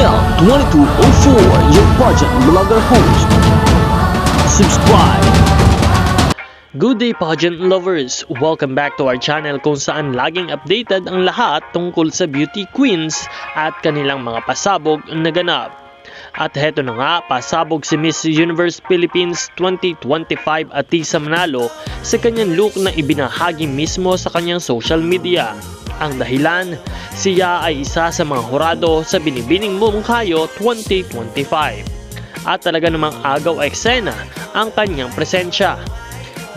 Mel 2204, your pageant blogger host. Subscribe! Good day pageant lovers! Welcome back to our channel kung saan laging updated ang lahat tungkol sa beauty queens at kanilang mga pasabog na ganap. At heto na nga, pasabog si Miss Universe Philippines 2025 Atisa Manalo sa kanyang look na ibinahagi mismo sa kanyang social media. Ang dahilan, siya ay isa sa mga hurado sa Binibining Mumungkayo 2025. At talaga namang agaw eksena ang kanyang presensya.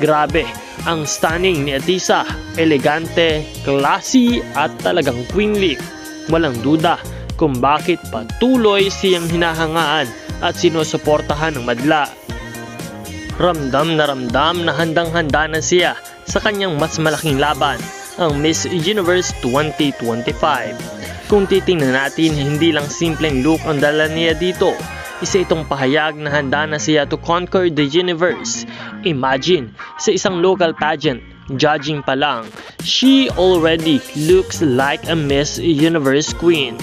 Grabe, ang stunning ni Atisa, elegante, classy at talagang queenly. Walang duda kung bakit patuloy siyang hinahangaan at sinusuportahan ng madla. Ramdam na handang-handa na siya sa kanyang mas malaking laban, ang Miss Universe 2025. Kung titingnan natin, hindi lang simpleng look ang dala niya dito. Isa itong pahayag na handa na siya to conquer the universe. Imagine, sa isang local pageant, judging pa lang, she already looks like a Miss Universe queen.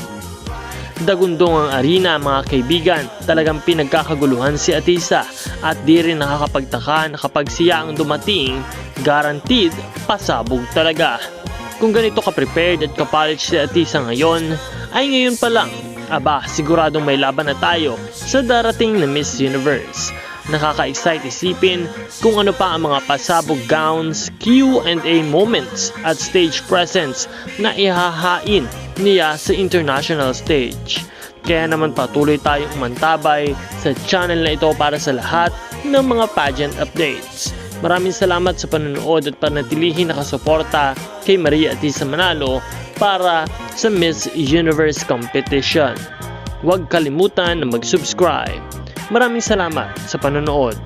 Dagundong ang arena mga kaibigan, talagang pinagkakaguluhan si Atisa at di rin nakakapagtaka na kapag siya ang dumating, guaranteed pasabog talaga. Kung ganito ka-prepared at ka-polish si Atisa ngayon, ay ngayon pa lang, aba siguradong may laban na tayo sa darating na Miss Universe. Nakaka-excite isipin kung ano pa ang mga pasabog gowns, Q&A moments at stage presence na ihahain niya sa international stage. Kaya naman patuloy tayong umantabay sa channel na ito para sa lahat ng mga pageant updates. Maraming salamat sa panonood at panatilihin nakasuporta kay Maria Atisa Manalo para sa Miss Universe competition. Huwag kalimutan na mag-subscribe. Maraming salamat sa panonood.